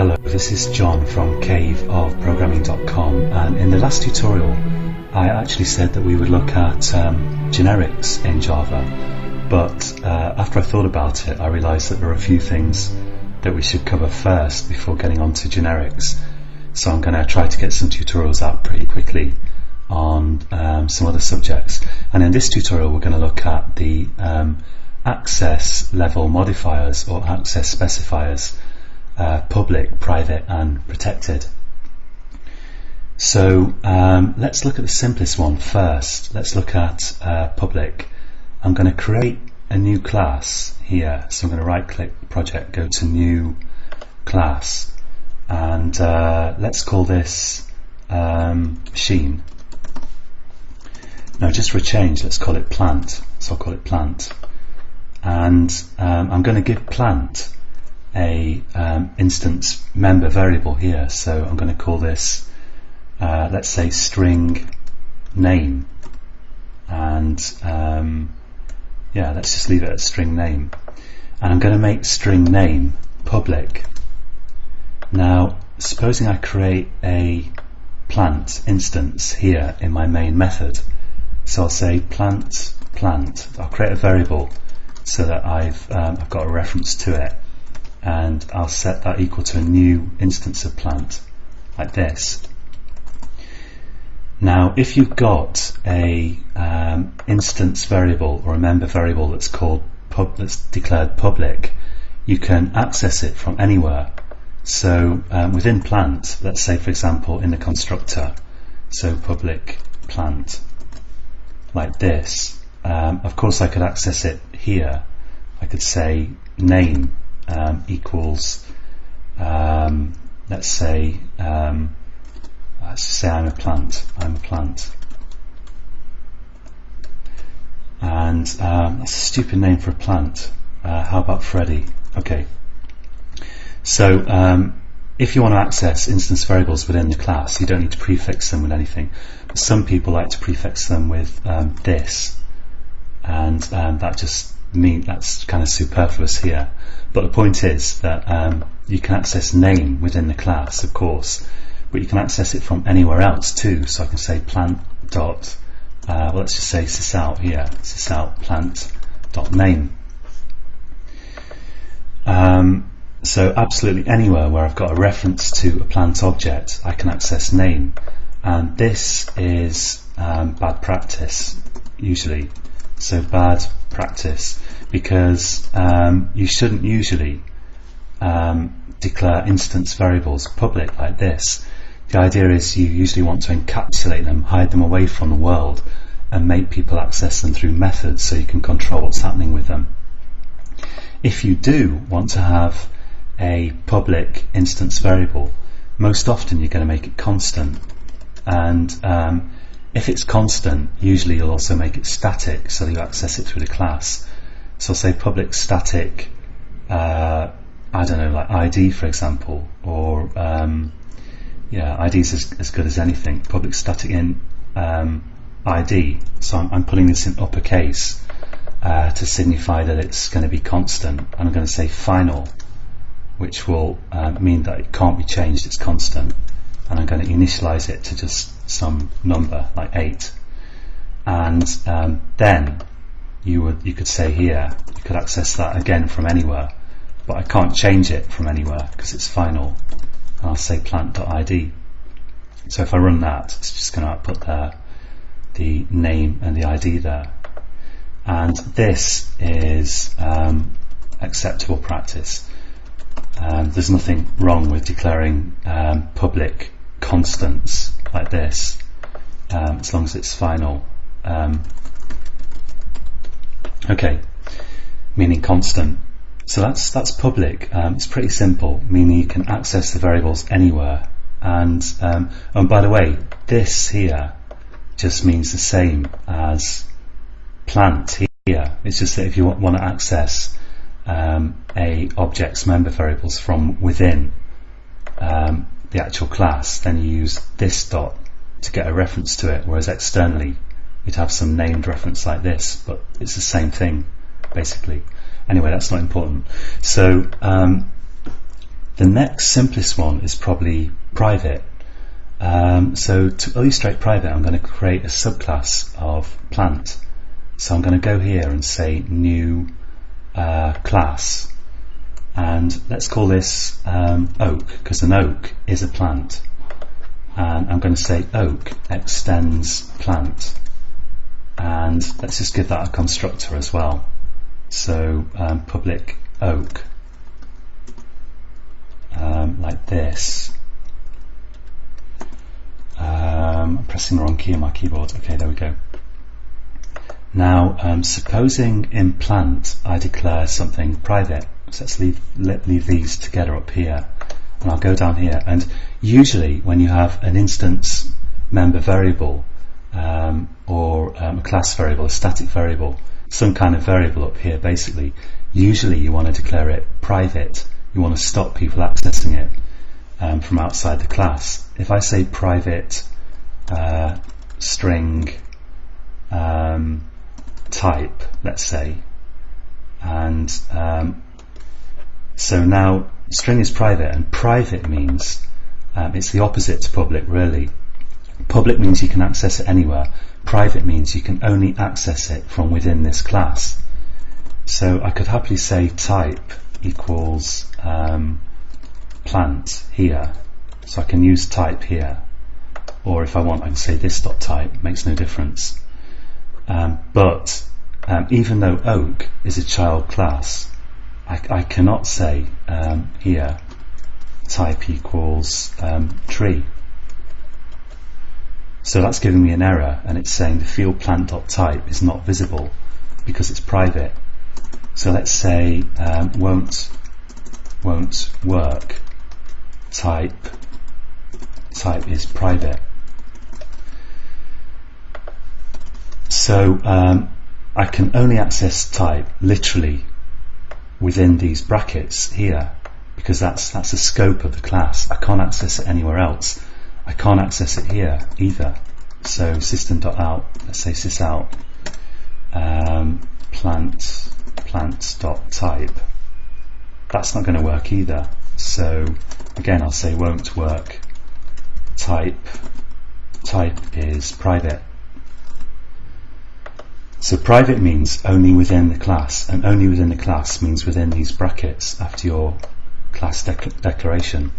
Hello, this is John from caveofprogramming.com, and in the last tutorial I actually said that we would look at generics in Java, but after I thought about it I realised that there are a few things that we should cover first before getting on to generics. So I'm going to try to get some tutorials out pretty quickly on some other subjects, and in this tutorial we're going to look at the access level modifiers or access specifiers, public, private and protected. So let's look at the simplest one first. Let's look at public. I'm going to create a new class here, so I'm going to right click project, go to new class, and let's call this machine. No, just for a change, let's call it plant. So I'll call it plant, and I'm going to give plant a instance member variable here. So I'm going to call this let's say string name, and yeah, let's just leave it at string name, and I'm going to make string name public. Now supposing I create a plant instance here in my main method, so I'll say plant. I'll create a variable so that I've got a reference to it, and I'll set that equal to a new instance of plant like this. Now if you've got a instance variable or a member variable that's called that's declared public, you can access it from anywhere. So within plant, let's say for example in the constructor, so public plant like this, of course I could access it here. I could say name equals let's say I'm a plant, and that's a stupid name for a plant. How about Freddy? Okay, so if you want to access instance variables within the class, you don't need to prefix them with anything, but some people like to prefix them with this, and that just means that's kind of superfluous here. But the point is that you can access name within the class, of course, but you can access it from anywhere else too. So I can say plant dot well, let's just say sysout here, sysout plant dot name. So absolutely anywhere where I've got a reference to a plant object, I can access name, and this is bad practice usually. So bad practice because you shouldn't usually declare instance variables public like this. The idea is you usually want to encapsulate them, hide them away from the world, and make people access them through methods so you can control what's happening with them. If you do want to have a public instance variable, most often you're going to make it constant, and if it's constant, usually you'll also make it static, so you access it through the class. So I'll say public static I don't know, like ID for example, or yeah, ID is as good as anything. Public static in ID, so I'm putting this in uppercase to signify that it's going to be constant, and I'm going to say final, which will mean that it can't be changed, it's constant, and I'm going to initialize it to just some number like 8, and then you could say here, you could access that again from anywhere, but I can't change it from anywhere because it's final. And I'll say plant.id. So if I run that, it's just going to output there the name and the ID there, and this is acceptable practice. There's nothing wrong with declaring public constants like this, as long as it's final. Okay, meaning constant. So that's public. It's pretty simple, meaning you can access the variables anywhere. And by the way, this here just means the same as plant here. It's just that if you want to access a object's member variables from within the actual class, then you use this dot to get a reference to it, whereas externally you'd have some named reference like this, but it's the same thing basically. Anyway, that's not important. So The next simplest one is probably private. So to illustrate private, I'm going to create a subclass of plant. So I'm going to go here and say new class, and let's call this oak, because an oak is a plant. And I'm going to say oak extends plant, and let's just give that a constructor as well. So public oak, like this. I'm pressing the wrong key on my keyboard. Okay, there we go. Now, supposing in plant I declare something private. So let's leave these together up here, and I'll go down here. And usually, when you have an instance member variable or a class variable, a static variable, some kind of variable up here, basically, usually you want to declare it private. You want to stop people accessing it from outside the class. If I say private string type, let's say, and so now string is private, and private means it's the opposite to public, really. Public means you can access it anywhere. Private means you can only access it from within this class. So I could happily say type equals plant here, so I can use type here, or if I want I can say this dot type, makes no difference. But even though oak is a child class, I cannot say here type equals tree. So that's giving me an error, and it's saying the field plant.type is not visible because it's private. So let's say won't work, type is private. So I can only access type literally within these brackets here, because that's the scope of the class. I can't access it anywhere else. I can't access it here either. So system.out, let's say sysout plant.type. That's not going to work either. So again, I'll say won't work, type is private. So private means only within the class, and only within the class means within these brackets after your class declaration.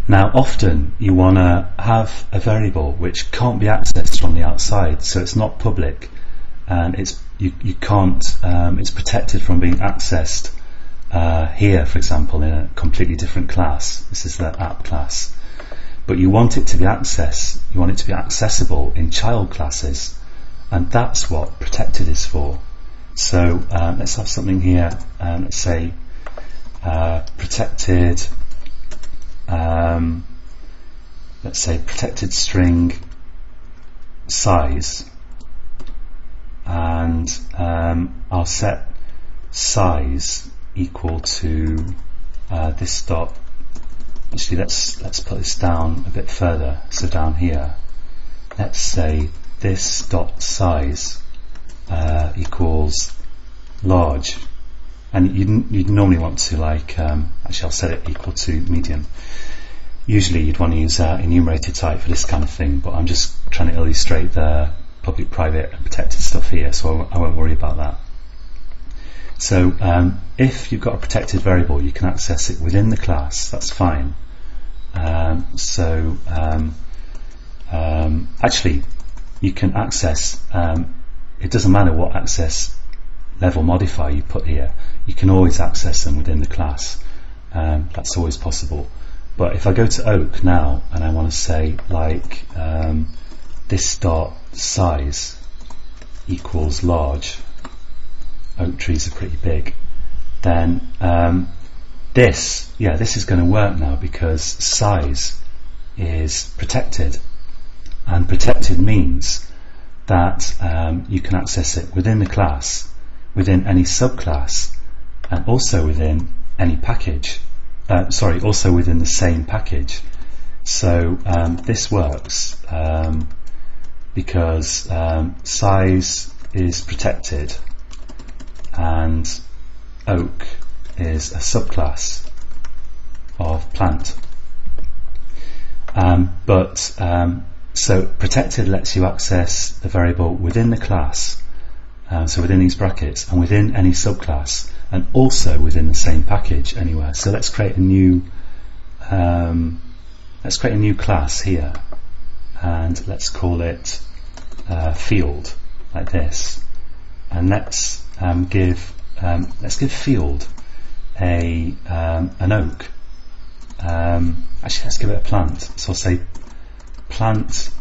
Now often you want to have a variable which can't be accessed from the outside, so it's not public, and you can't, it's protected from being accessed here, for example, in a completely different class. This is the app class, but you want it to be you want it to be accessible in child classes, and that's what protected is for. So let's have something here, let's say protected, let's say protected string size, and I'll set size equal to this dot. Actually, let's put this down a bit further. So down here, let's say this dot size equals large, and you'd normally want to actually I'll set it equal to medium. Usually you'd want to use enumerated type for this kind of thing, but I'm just trying to illustrate the public, private and protected stuff here, so I won't worry about that. So if you've got a protected variable, you can access it within the class, that's fine. Actually you can access, it doesn't matter what access level modifier you put here, you can always access them within the class. That's always possible. But if I go to oak now and I want to say this dot size equals large, oak trees are pretty big, then this is going to work now, because size is protected, and protected means that you can access it within the class, within any subclass, and also within any package, also within the same package. So this works because size is protected and oak is a subclass, of plant. So protected lets you access the variable within the class, so within these brackets, and within any subclass, and also within the same package anywhere. So let's create a new class here, and let's call it field, like this. And let's give field an oak. Actually, let's give it a plant. So I'll say plant,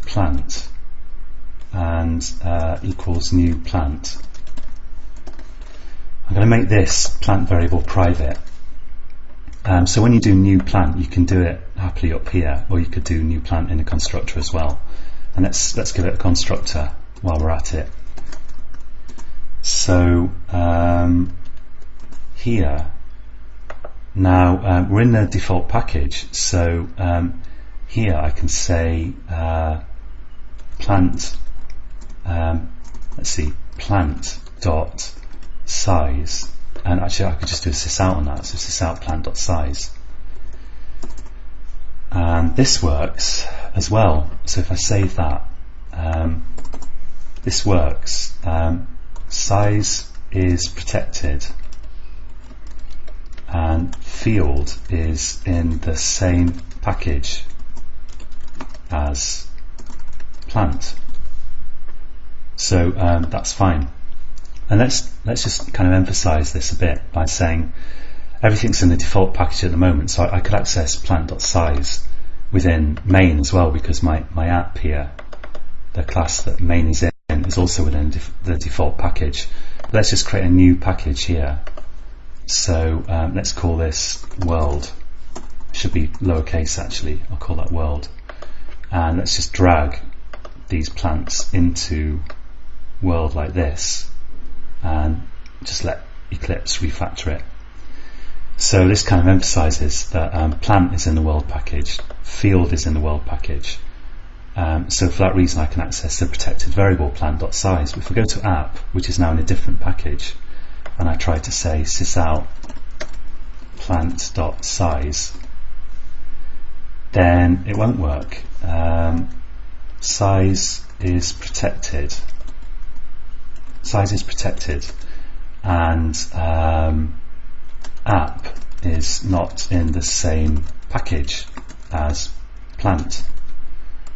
and equals new plant. I'm going to make this plant variable private. So when you do new plant, you can do it happily up here, or you could do new plant in a constructor as well. And let's give it a constructor while we're at it. So here now we're in the default package. So here I can say plant. Let's see, plant dot size, and actually I could just do a sysout on that. So sysout plant dot size, and this works as well. So if I save that, this works. Size is protected, and field is in the same package as plant. So that's fine. And let's just kind of emphasize this a bit by saying everything's in the default package at the moment. So I could access plant.size within main as well, because my app here, the class that main is in, is also within the default package. Let's just create a new package here. So let's call this world. It should be lowercase actually. I'll call that world. And let's just drag these plants into world like this, and just let Eclipse refactor it. So this kind of emphasizes that plant is in the world package, field is in the world package. So for that reason I can access the protected variable plant.size. If we go to app, which is now in a different package, and I try to say sysout plant.size, then it won't work. Size is protected. Size is protected, and app is not in the same package as plant,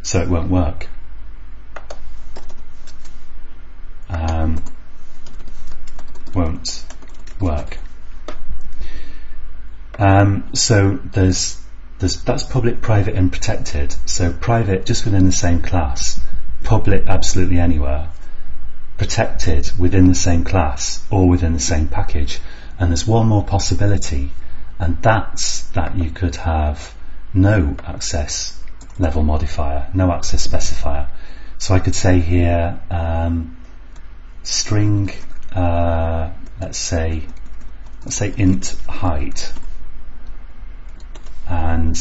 so it won't work. Won't work. So that's public, private, and protected. So private just within the same class, public absolutely anywhere, protected within the same class or within the same package. And there's one more possibility, and that's that you could have no access level modifier, no access specifier. So I could say here string, let's say int height, and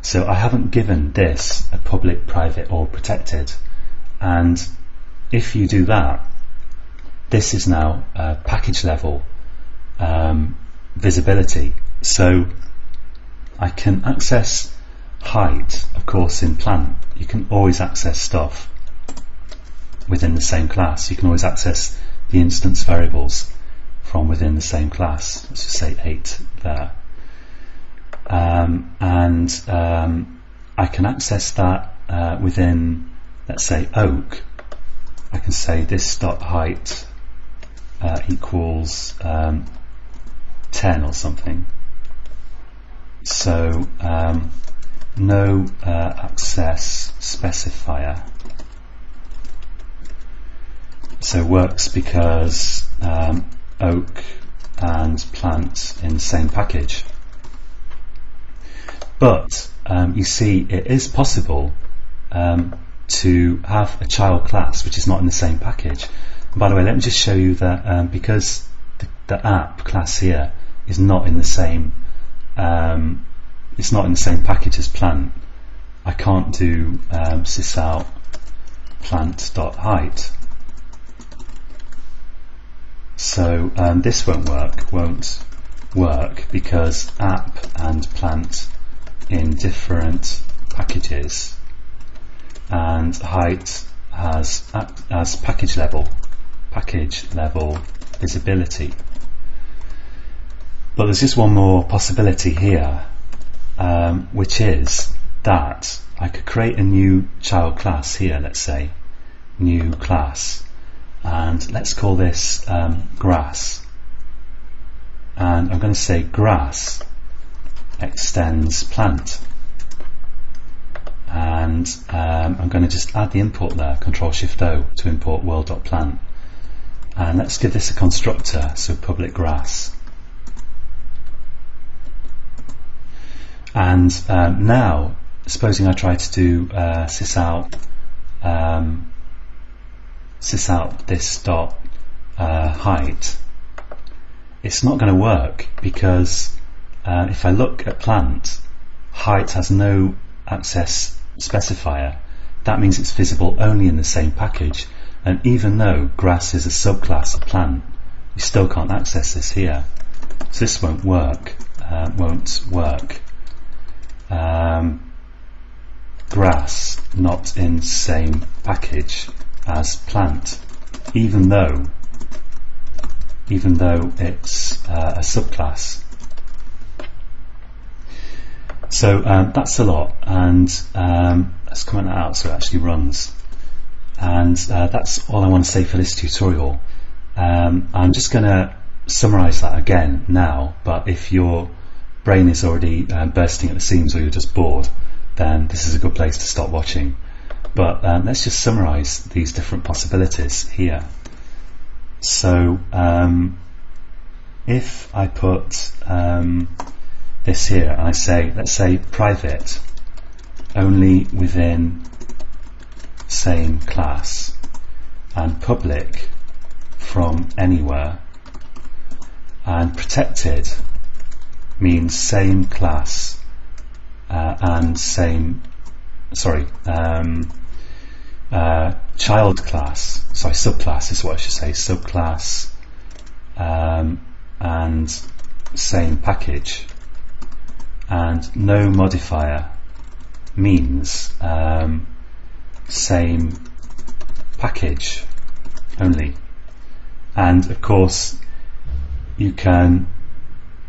so I haven't given this a public, private, or protected. And if you do that, this is now package level visibility. So I can access height, of course. In plant you can always access stuff within the same class. You can always access the instance variables from within the same class. Let's just say 8 there. I can access that within, let's say, oak. I can say this dot height equals 10 or something. So no access specifier. So works because oak and plant in the same package. But you see, it is possible to have a child class which is not in the same package. And by the way, let me just show you that because the app class here is not in the same it's not in the same package as plant, I can't do sysout plant.height. So this won't work because app and plant in different packages, and height has package level visibility. But there's just one more possibility here, which is that I could create a new child class here. Let's say new class, and let's call this grass, and I'm going to say grass extends plant, and I'm going to just add the import there, Control-Shift-O, to import world.plant, and let's give this a constructor, so public grass. And now, supposing I try to do sysout this dot height, it's not going to work because if I look at plant, height has no access specifier. That means it's visible only in the same package, and even though grass is a subclass of plant, you still can't access this here. So this won't work. Grass not in same package as plant, even though it's a subclass. So that's a lot, and let's comment that out so it actually runs. And that's all I want to say for this tutorial. I'm just going to summarize that again now, but if your brain is already bursting at the seams or you're just bored, then this is a good place to stop watching. But let's just summarize these different possibilities here. So if I put this here and I say, let's say private only within same class, and public from anywhere, and protected means same class and same, child class, subclass is what I should say, subclass and same package, and no modifier means same package only. And of course you can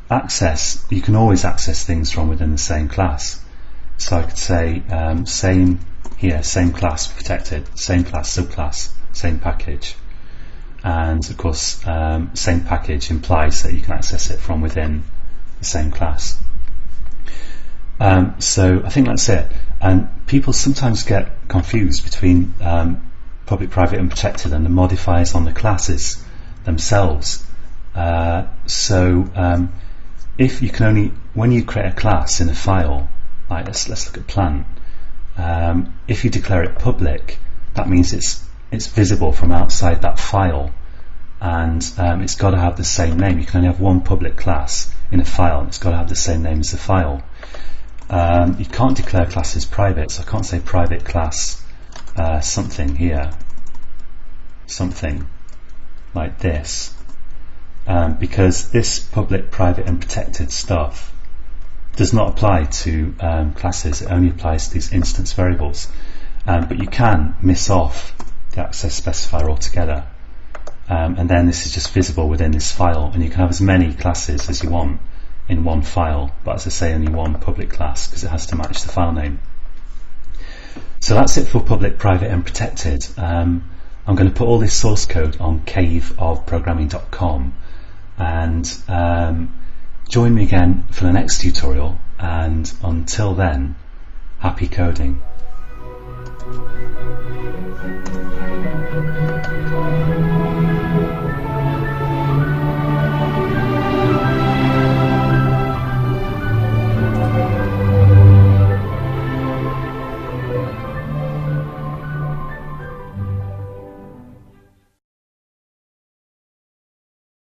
always access things from within the same class. So I could say same class protected, same class subclass, same package, and of course same package implies that you can access it from within the same class. So I think that's it. And people sometimes get confused between public, private and protected and the modifiers on the classes themselves. If you can only, when you create a class in a file, like let's look at plant, if you declare it public, that means it's visible from outside that file, and it's got to have the same name. You can only have one public class in a file, and it's got to have the same name as the file. You can't declare classes private, so I can't say private class something here, something like this, because this public, private and protected stuff does not apply to classes. It only applies to these instance variables, but you can miss off the access specifier altogether, and then this is just visible within this file, and you can have as many classes as you want in one file, but as I say, only one public class because it has to match the file name. So that's it for public, private and protected. I'm going to put all this source code on caveofprogramming.com, and join me again for the next tutorial, and until then, happy coding.